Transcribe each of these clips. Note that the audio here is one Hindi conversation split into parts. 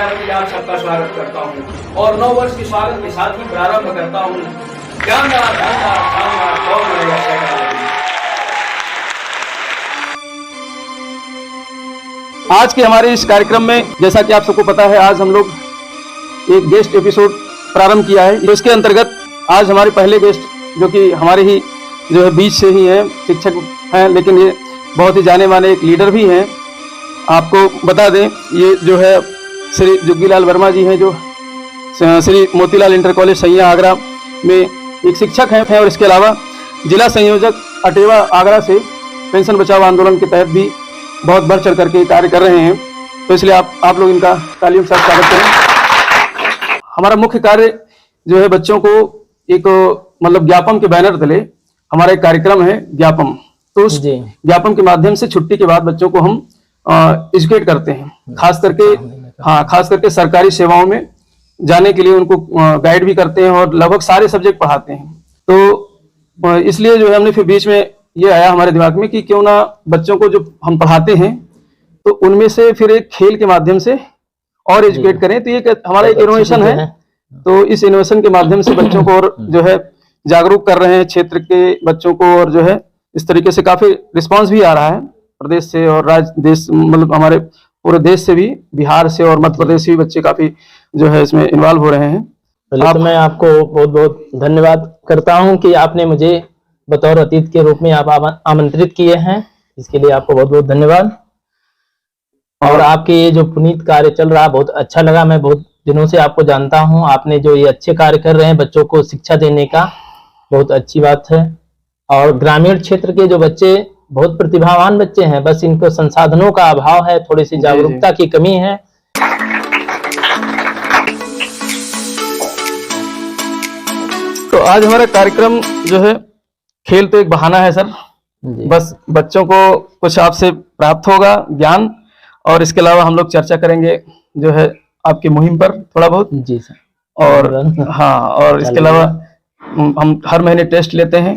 चैनल में आप सबका स्वागत करता हूँ और 9 वर्ष के स्वागत के साथ ही प्रारंभ करता हूँ। जानदार जानदार शानदार कौन बनेगा शहनाई। आज के हमारे इस कार्यक्रम में जैसा कि आप सबको पता है, आज हम लोग एक गेस्ट एपिसोड प्रारंभ किया है। इसके अंतर्गत आज हमारे पहले गेस्ट जो कि हमारे ही जो है बीच से ही हैं, शिक्षक हैं, लेकिन ये बहुत ही जाने माने एक लीडर भी हैं। आपको बता दें, ये जो है श्री जुग्गीलाल वर्मा जी हैं, जो श्री मोतीलाल इंटर कॉलेज सैया आगरा में एक शिक्षक हैं और इसके अलावा जिला संयोजक अटेवा आगरा से पेंशन बचाओ आंदोलन के तहत भी बहुत बढ़ चढ़ करके कार्य कर रहे हैं। तो इसलिए आप लोग इनका तालियों के साथ स्वागत करें। हमारा मुख्य कार्य जो है बच्चों को एक मतलब ज्ञापन के बैनर तले हमारा एक कार्यक्रम है ज्ञापन। तो उस ज्ञापन के माध्यम से छुट्टी के बाद बच्चों को हम एजुकेट करते हैं, खास करके सरकारी सेवाओं में जाने के लिए उनको गाइड भी करते हैं और लगभग सारे सब्जेक्ट पढ़ाते हैं। तो इसलिए जो है हमने फिर बीच में ये आया हमारे दिमाग में कि क्यों ना बच्चों को जो हम पढ़ाते हैं तो उनमें से फिर एक खेल के माध्यम से और एजुकेट करें। तो ये हमारा एक इनोवेशन है। तो इस इनोवेशन के माध्यम से बच्चों को और जो है जागरूक कर रहे हैं, क्षेत्र के बच्चों को, और जो है इस तरीके से काफी रिस्पांस भी आ रहा है प्रदेश से और राज्य देश, मतलब हमारे पूरे देश से भी, बिहार से और मध्य प्रदेश से भी बच्चे काफी जो है इसमें इन्वॉल्व हो रहे हैं। पहले तो मैं आपको बहुत बहुत धन्यवाद करता हूं कि आपने मुझे बतौर अतिथि के रूप में आप आमंत्रित किए हैं। इसके लिए आपको बहुत बहुत धन्यवाद। और आपके ये जो पुनीत कार्य चल रहा है बहुत अच्छा लगा। मैं बहुत दिनों से आपको जानता हूं, आपने जो ये अच्छे कार्य कर रहे हैं बच्चों को शिक्षा देने का, बहुत अच्छी बात है। और ग्रामीण क्षेत्र के जो बच्चे बहुत प्रतिभावान बच्चे हैं, बस इनको संसाधनों का अभाव है, थोड़ी सी जागरूकता की कमी है। तो आज हमारा कार्यक्रम जो है, खेल तो एक बहाना है सर, बस बच्चों को कुछ आपसे प्राप्त होगा ज्ञान, और इसके अलावा हम लोग चर्चा करेंगे जो है आपकी मुहिम पर थोड़ा बहुत। जी सर। और हाँ, और इसके अलावा हम हर महीने टेस्ट लेते हैं।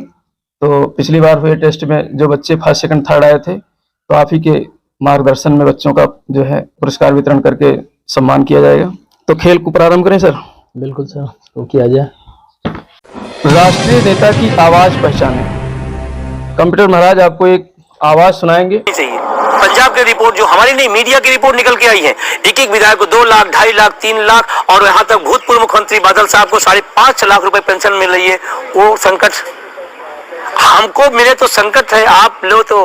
तो पिछली बार हुए टेस्ट में जो बच्चे फर्स्ट सेकंड थर्ड आए थे, तो आप ही के मार्गदर्शन में बच्चों का जो है पुरस्कार वितरण करके सम्मान किया जाएगा। तो खेल को प्रारंभ करें सर। बिल्कुल सर, तो किया जाए। राष्ट्रीय नेता की आवाज पहचाने। कंप्यूटर महाराज आपको एक आवाज सुनाएंगे। पंजाब की रिपोर्ट, जो हमारी नहीं मीडिया की रिपोर्ट निकल के आई है, एक एक विधायक को 2 लाख, 2.5 लाख, 3 लाख, और यहाँ तक भूतपूर्व मुख्यमंत्री बादल साहब को 5.5 लाख रुपए पेंशन मिल रही है। वो संकट हमको मिले तो संकट है, आप लो तो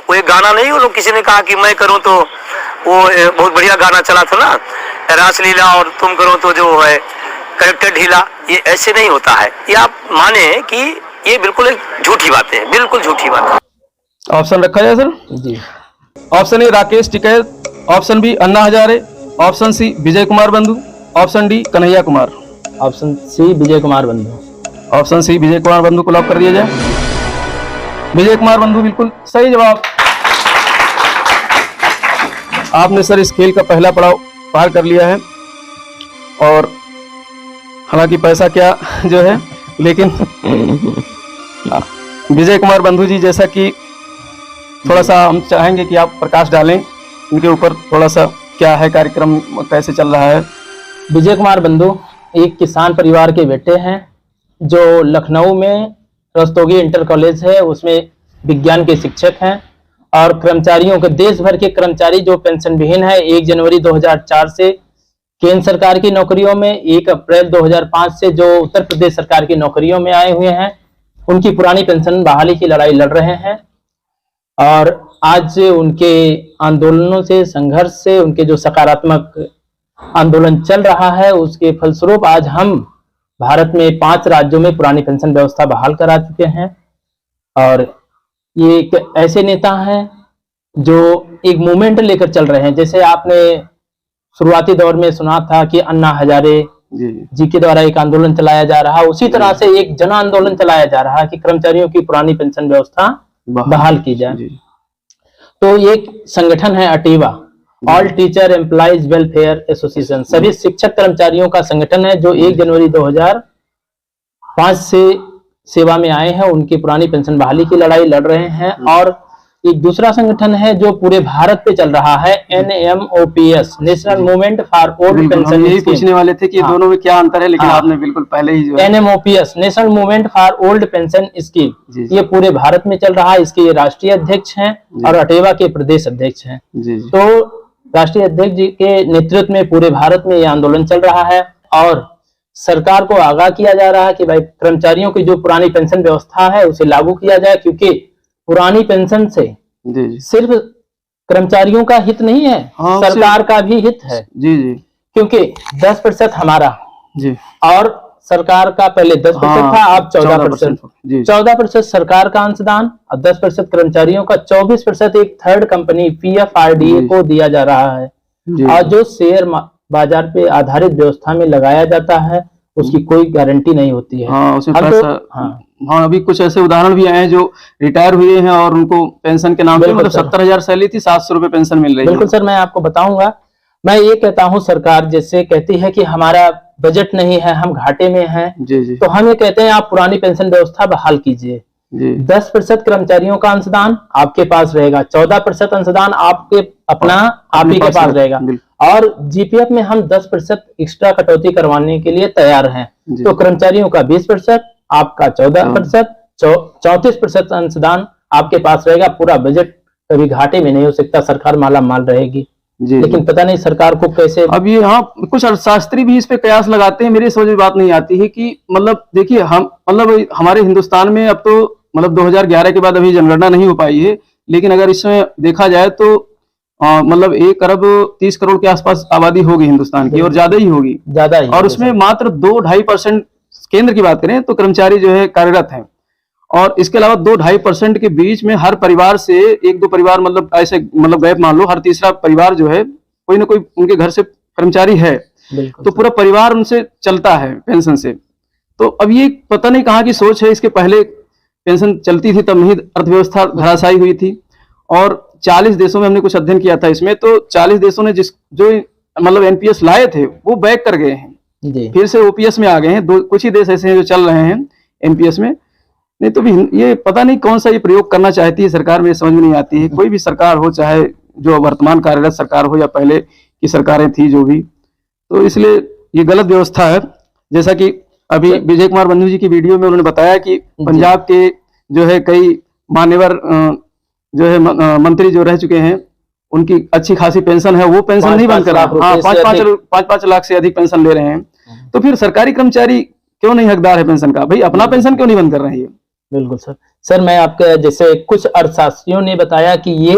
वो एक गाना नहीं, वो लोग किसी ने कहा कि मैं करूं तो, वो बहुत बढ़िया गाना चला था ना, रासलीला, और तुम करो तो जो है करेक्टर ढीला। ये ऐसे नहीं होता है। ये आप माने कि ये बिल्कुल एक झूठी बात है, बिल्कुल झूठी बात है। ऑप्शन रखा जाए सर जी। Option A Rakesh Tikait, option B Anna Hazare, option C Vijay Kumar Bandhu, option D Kanhaiya Kumar. Option C Vijay Kumar Bandhu. Option C Vijay Kumar बंधु को लॉक कर दिया जाए। विजय कुमार बंधु बिल्कुल सही जवाब। आपने सर इस खेल का पहला पड़ाव पार कर लिया है, और हालांकि पैसा क्या जो है, लेकिन विजय कुमार बंधु जी, जैसा कि थोड़ा सा हम चाहेंगे कि आप प्रकाश डालें इनके ऊपर, थोड़ा सा क्या है कार्यक्रम, कैसे चल रहा है। विजय कुमार बंधु एक किसान परिवार के बेटे हैं, जो लखनऊ में रस्तोगी इंटर कॉलेज है उसमें विज्ञान के शिक्षक हैं। और कर्मचारियों के, देश भर के कर्मचारी जो पेंशन विहीन है, 1 जनवरी 2004 से केंद्र सरकार की नौकरियों में, 1 अप्रैल 2005 से जो उत्तर प्रदेश सरकार की नौकरियों में आए हुए हैं, उनकी पुरानी पेंशन बहाली की लड़ाई लड़ रहे हैं। और आज उनके आंदोलनों से, संघर्ष से, उनके जो सकारात्मक आंदोलन चल रहा है, उसके फलस्वरूप आज हम भारत में 5 राज्यों में पुरानी पेंशन व्यवस्था बहाल करा चुके हैं। और ये एक ऐसे नेता हैं जो एक मूवमेंट लेकर चल रहे हैं। जैसे आपने शुरुआती दौर में सुना था कि अन्ना हजारे जी के द्वारा एक आंदोलन चलाया जा रहा, उसी तरह से एक जन आंदोलन चलाया जा रहा है कि कर्मचारियों की पुरानी पेंशन व्यवस्था बहाल की जाए। तो ये संगठन है अटेवा, all teacher employees welfare association, सभी शिक्षक कर्मचारियों का संगठन है, जो 1 जनवरी 2005 से सेवा में आए हैं, उनकी पुरानी पेंशन बहाली की लड़ाई लड़ रहे हैं। और एक दूसरा संगठन है जो पूरे भारत पे चल रहा है, NMOPS, national movement for old बिल्कुल, हम पेंशन यही स्कीम। पूछने वाले थे कि हाँ। दोनों में क्या अंतर है, लेकिन हाँ। आपने बिल्कुल पहले ही जो है NMOPS, national movement for old pension scheme, जी, जी। ये पूरे भारत में चल रहा है। इसके ये राष्ट्रीय अध्यक्ष हैं और अटेवा के प्रदेश अध्यक्ष हैं। जी जी तो राष्ट्रीय अध्यक्ष जी के नेतृत्व में पूरे भारत में ये आंदोलन चल रहा है और सरकार को आगाह किया जा रहा है कि भाई कर्मचारियों की जो पुरानी पेंशन व्यवस्था है उसे लागू किया जाए, क्योंकि पुरानी पेंशन से जी जी सिर्फ कर्मचारियों का हित नहीं है, हाँ, सरकार का भी हित है, जी जी क्योंकि 10% हमारा जी और सरकार का पहले 10% हाँ, था, अब 14% 14%। जी 14% सरकार का अंशदान और 10% कर्मचारियों का, 24% एक थर्ड कंपनी PFRDA जी। को दिया जा रहा है। जी और जो शेयर बाजार पे आधारित व्यवस्था में लगाया जाता है उसकी कोई गारंटी नहीं होती है। हाँ, उसमें हम तो पैसा हाँ हाँ, अभी कुछ ऐसे उदाहरण भी आए हैं जो रिटायर हुए हैं और उनको पेंशन के नाम पे बिल्कुल मतलब सर। 70,000 सैलरी थी, 700 रुपए पेंशन मिल रही है। बिल्कुल सर, मैं आपको बताऊंगा। मैं ये कहता हूँ, सरकार जैसे कहती है कि हमारा बजट नहीं है, हम घाटे में हैं, जी जी तो हम ये कहते हैं आप पुरानी पेंशन व्यवस्था बहाल कीजिए। जी 10% कर्मचारियों का अंशदान आपके पास रहेगा, 14% अंशदान आपके आप ही के पास रहेगा, और GPF में हम 10% एक्स्ट्रा कटौती करवाने के लिए तैयार हैं। जी। तो कर्मचारियों का 20%, आपका 14%, 34% अंशदान आपके पास रहेगा। पूरा बजट कभी घाटे में नहीं हो सकता, सरकार माला माल रहेगी। जी लेकिन पता नहीं सरकार को कैसे अब ये हाँ, कुछ अर्थशास्त्री भी इस पे कयास लगाते हैं। मेरी समझ में बात नहीं आती है कि मतलब देखिए, हम मतलब हमारे हिंदुस्तान में अब तो मतलब 2011 के बाद अभी जनगणना नहीं हो पाई है, लेकिन अगर इसमें देखा जाए तो मतलब 1 अरब 30 करोड़ के आसपास आबादी होगी हिंदुस्तान की, और ज्यादा ही होगी। ज्यादा ही और उसमें मात्र 2-2.5% केंद्र की बात करें तो कर्मचारी जो है कार्यरत हैं, और इसके अलावा 2-2.5% के बीच में हर परिवार से 1-2 परिवार, मतलब ऐसे मतलब गैप मान लो, हर तीसरा परिवार जो है कोई ना कोई उनके घर से कर्मचारी है, बिल्कुल तो पूरा परिवार उनसे चलता है पेंशन से। तो अब ये पता नहीं कहाँ की सोच है। इसके पहले पेंशन चलती थी तब नहीं अर्थव्यवस्था धराशायी हुई थी, और 40 देशों में हमने कुछ अध्ययन किया था इसमें, तो 40 देशों ने जो मतलब NPS लाए थे वो बैक कर गए हैं, जी। फिर से OPS में आ गए हैं। कुछ ही देश ऐसे हैं जो चल रहे हैं NPS में, नहीं तो भी ये पता नहीं कौन सा ये प्रयोग करना चाहती है सरकार, मेरी समझ में नहीं आती है। कोई भी सरकार हो, चाहे जो वर्तमान कार्यरत सरकार हो या पहले की सरकारें थी जो भी, तो इसलिए ये गलत व्यवस्था है। जैसा कि अभी विजय कुमार बंधु जी की वीडियो में उन्होंने बताया कि पंजाब के जो है कई मान्यवर जो है मंत्री जो रह चुके हैं, उनकी अच्छी खासी पेंशन है, वो पेंशन नहीं बंद करा। हाँ, 5-5 लाख से अधिक पेंशन ले रहे हैं। तो फिर सरकारी कर्मचारी क्यों नहीं हकदार है पेंशन का? भाई अपना पेंशन क्यों नहीं बंद कर रहे हैं? बिल्कुल सर। सर मैं आपके जैसे कुछ अर्थशास्त्रियों ने बताया कि ये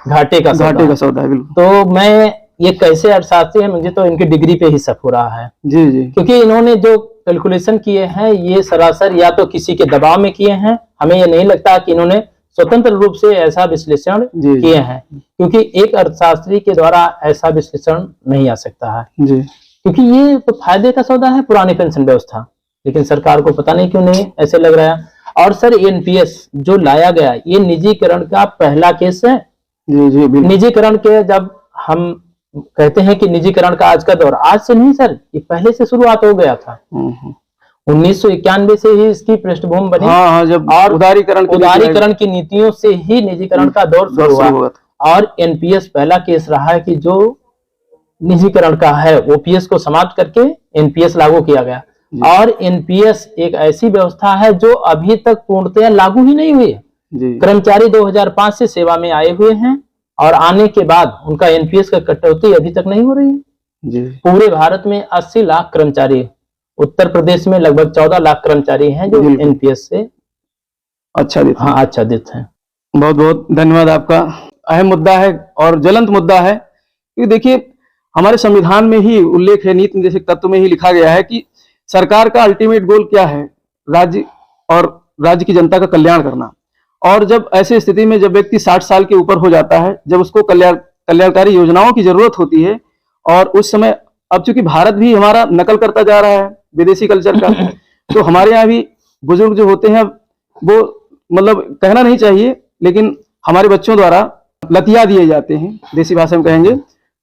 घाटे का सौदा है। बिल्कुल। तो मैं ये कैसे अर्थशास्त्री है, मुझे तो इनकी डिग्री पे ही शक हो रहा है। जी जी क्योंकि इन्होंने जो कैलकुलेशन किए हैं ये सरासर या तो किसी के दबाव में किए हैं, हमें ये नहीं लगता कि इन्होंने स्वतंत्र रूप से ऐसा विश्लेषण किए हैं, क्योंकि एक अर्थशास्त्री के द्वारा ऐसा विश्लेषण नहीं आ सकता है जी। क्योंकि ये तो फायदे का सौदा है पुरानी पेंशन व्यवस्था, लेकिन सरकार को पता नहीं क्यों नहीं ऐसे लग रहा है। और सर NPS जो लाया गया ये निजीकरण का पहला केस है। जी जी निजीकरण के जब हम कहते हैं कि निजीकरण का आज का दौर, आज से नहीं सर, ये पहले से शुरुआत हो गया था। 1991 से ही इसकी पृष्ठभूमि बनी। हाँ, जब और उदारीकरण की नीतियों से ही निजीकरण का दौर शुरू हुआ। और NPS पहला केस रहा है कि जो निजीकरण का है, OPS को समाप्त करके NPS लागू किया गया। और NPS एक ऐसी व्यवस्था है जो अभी तक पूर्णतया लागू ही नहीं हुई है। कर्मचारी 2005 से सेवा में आए हुए हैं और आने के बाद उनका NPS का कटौती अभी तक नहीं हो रही है। पूरे भारत में 80 लाख कर्मचारी, उत्तर प्रदेश में लगभग 14 लाख कर्मचारी हैं जो NPS से आच्छादित हैं। बहुत बहुत धन्यवाद आपका। अहम मुद्दा है और ज्वलंत मुद्दा है, क्योंकि देखिए हमारे संविधान में ही उल्लेख है, नीति निर्देशक तत्व में ही लिखा गया है कि सरकार का अल्टीमेट गोल क्या है, राज्य की जनता का कल्याण करना। और जब ऐसी स्थिति में जब व्यक्ति 60 साल के ऊपर हो जाता है, जब उसको कल्याणकारी योजनाओं की जरूरत होती है, और उस समय अब चूंकि भारत भी हमारा नकल करता जा रहा है विदेशी कल्चर का, तो हमारे यहाँ भी बुजुर्ग जो होते हैं वो मतलब कहना नहीं चाहिए, लेकिन हमारे बच्चों द्वारा लतिया दिए जाते हैं, देसी भाषा में कहेंगे।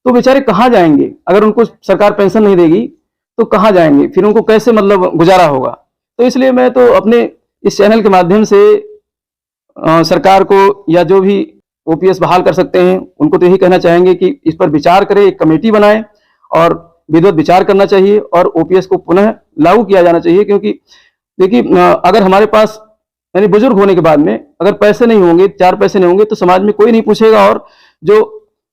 तो बेचारे कहाँ जाएंगे? अगर उनको सरकार पेंशन नहीं देगी तो कहाँ जाएंगे? फिर उनको कैसे मतलब गुजारा होगा? तो इसलिए मैं तो अपने इस चैनल के माध्यम से सरकार को या जो भी ओपीएस बहाल कर सकते हैं, उनको तो यही कहना चाहेंगे कि इस पर विचार करें, एक कमेटी बनाएं और विधिवत विचार करना चाहिए और ओपीएस को पुनः लागू किया जाना चाहिए। क्योंकि देखिए अगर हमारे पास यानी बुजुर्ग होने के बाद में अगर पैसे नहीं होंगे, 4 पैसे नहीं होंगे, तो समाज में कोई नहीं पूछेगा और जो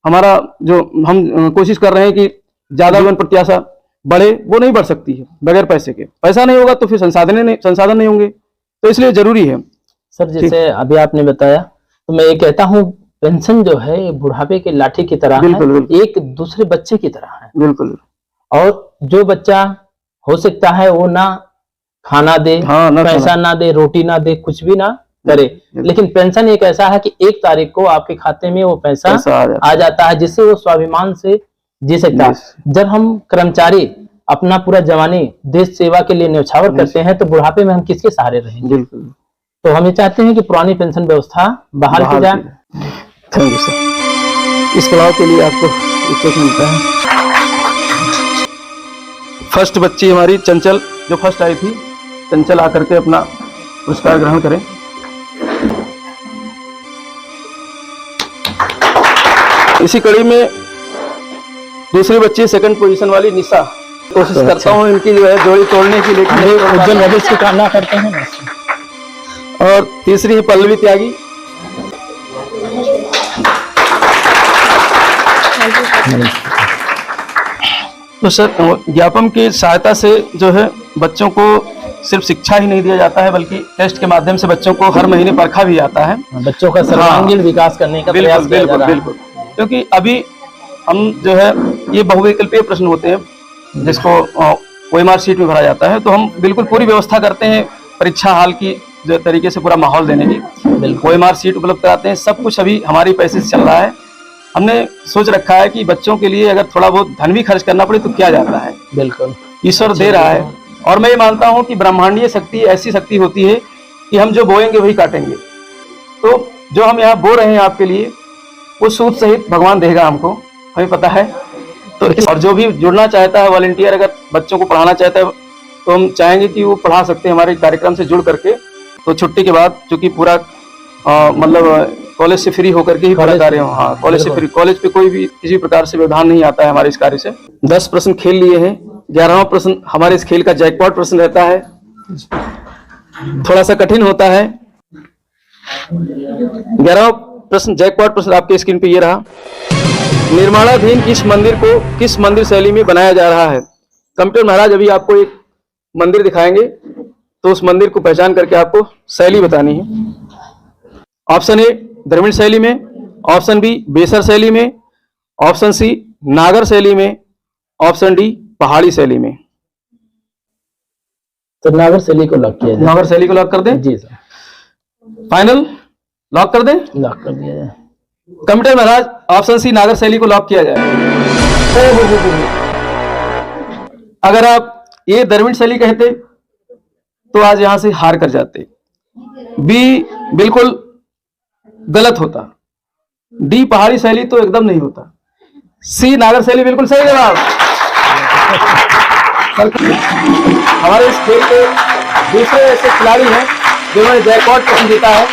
हमारा जो हम कोशिश कर रहे हैं कि ज्यादा जीवन प्रत्याशा बढ़े, वो नहीं बढ़ सकती है बगैर पैसे के। पैसा नहीं होगा तो फिर संसाधन नहीं होंगे, तो इसलिए जरूरी है। सर जैसे अभी आपने बताया, तो मैं ये कहता हूँ पेंशन जो है ये बुढ़ापे के लाठी की तरह बिल्कुल, है, बिल्कुल। एक दूसरे बच्चे की तरह है। बिल्कुल। और जो बच्चा हो सकता है वो ना खाना दे, हाँ, ना पैसा ना दे, रोटी ना दे, कुछ भी ना करे, लेकिन पेंशन एक ऐसा है कि 1 तारीख को आपके खाते में वो पैसा आ जाता है, जिससे वो स्वाभिमान से जी सकता है। जब हम कर्मचारी अपना पूरा जवानी देश सेवा के लिए न्यौछावर करते हैं, तो बुढ़ापे में हम किसके सहारे रहेंगे? बिल्कुल। तो हम ये चाहते हैं कि पुरानी पेंशन व्यवस्था बहाल की जाए। Thank you sir. इस पड़ाव के लिए आपको चेक मिलता है। फर्स्ट बच्ची हमारी चंचल जो फर्स्ट आई थी, चंचल आकर के अपना पुरस्कार ग्रहण करें। इसी कड़ी में दूसरी बच्ची सेकंड पोजीशन वाली निशा, कोशिश करता हूँ इनकी जो है जोड़ी तोड़ने की, लेकिन उज्जवल भविष्य की कामना करते हैं। और तीसरी है पल्लवी त्यागी। तो सर ज्ञापन की सहायता से जो है बच्चों को सिर्फ शिक्षा ही नहीं दिया जाता है, बल्कि टेस्ट के माध्यम से बच्चों को हर महीने परखा भी जाता है, बच्चों का सर्वांगीण विकास करने का प्रयास किया जा रहा है। बिल्कुल। क्योंकि अभी हम जो है ये बहुविकल्पीय प्रश्न होते हैं जिसको OMR शीट में भरा जाता है, तो हम बिल्कुल पूरी व्यवस्था करते हैं परीक्षा हाल की जो तरीके से पूरा माहौल देने की। OMR शीट उपलब्ध कराते हैं, सब कुछ अभी हमारी पैसे से चल रहा है। हमने सोच रखा है कि बच्चों के लिए अगर थोड़ा बहुत धन भी खर्च करना पड़े तो क्या जाता है, बिल्कुल ईश्वर दे रहा है। और मैं ये मानता हूँ कि ब्रह्मांडीय शक्ति ऐसी शक्ति होती है कि हम जो बोएंगे वही काटेंगे। तो जो हम यहाँ बो रहे हैं आपके लिए, वो सूद सहित भगवान देगा हमको, हमें पता है। तो और जो भी जुड़ना चाहता है वॉलंटियर, अगर बच्चों को पढ़ाना चाहता है, तो हम चाहेंगे कि वो पढ़ा सकते हैं हमारे कार्यक्रम से जुड़ करके। तो छुट्टी के बाद चूंकि पूरा मतलब कॉलेज से फ्री होकर के ही पूरा कार्य हो। हाँ, कॉलेज से फ्री, कॉलेज पे कोई भी किसी प्रकार से व्यवधान नहीं आता है हमारे इस कार्य से। 10 प्रश्न खेल लिए हैं, 11वां प्रश्न हमारे इस खेल का जैकपॉट प्रश्न रहता है, थोड़ा सा कठिन होता है। 11वां प्रश्न जैकपॉट प्रश्न आपके स्क्रीन पे ये रहा। निर्माणाधीन किस मंदिर को किस मंदिर शैली में बनाया जा रहा है? कंप्यूटर महाराज अभी आपको एक मंदिर दिखाएंगे, तो उस मंदिर को पहचान करके आपको शैली बतानी है। ऑप्शन ए द्रविड़ शैली में, ऑप्शन बी बेसर शैली में, ऑप्शन सी नागर शैली में, ऑप्शन डी पहाड़ी शैली में। तो नागर शैली को लॉक किया जाए। नागर शैली को लॉक कर दें? जी सर। फाइनल लॉक कर दें? लॉक कर दिया जाए। कंप्यूटर महाराज ऑप्शन सी नागर शैली को लॉक किया जाए। अगर आप ये द्रविड़ शैली कहते तो आज यहां से हार कर जाते। बी बिल्कुल गलत होता, डी पहाड़ी शैली तो एकदम नहीं होता, सी नागर शैली बिल्कुल सही जवाब। हमारे इस खेल के दूसरे ऐसे खिलाड़ी हैं जिन्होंने जैकपॉट प्रश्न जीता है,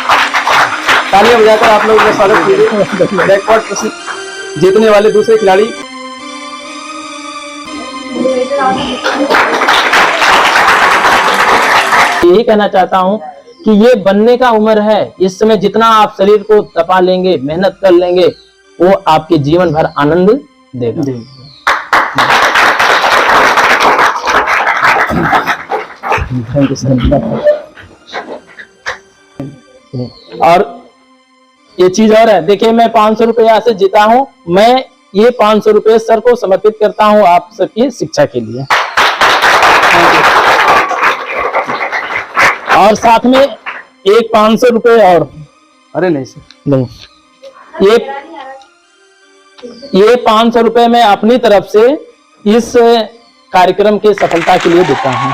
तालियां बजाकर आप लोगों का स्वागत कीजिए। जैकपॉट प्रश्न जीतने वाले दूसरे खिलाड़ी यही कहना चाहता हूं कि ये बनने का उम्र है। इस समय जितना आप शरीर को तपा लेंगे, मेहनत कर लेंगे, वो आपके जीवन भर आनंद देगा। Thank you sir. और ये चीज और है, देखिए मैं 500 रुपये यहाँ से जीता हूँ, मैं ये 500 रुपये सर को समर्पित करता हूँ आप सबकी शिक्षा के लिए। और साथ में एक 500 रुपये और। अरे नहीं सर, नहीं, ये 500 रुपये मैं अपनी तरफ से इस कार्यक्रम की सफलता के लिए देता हूँ।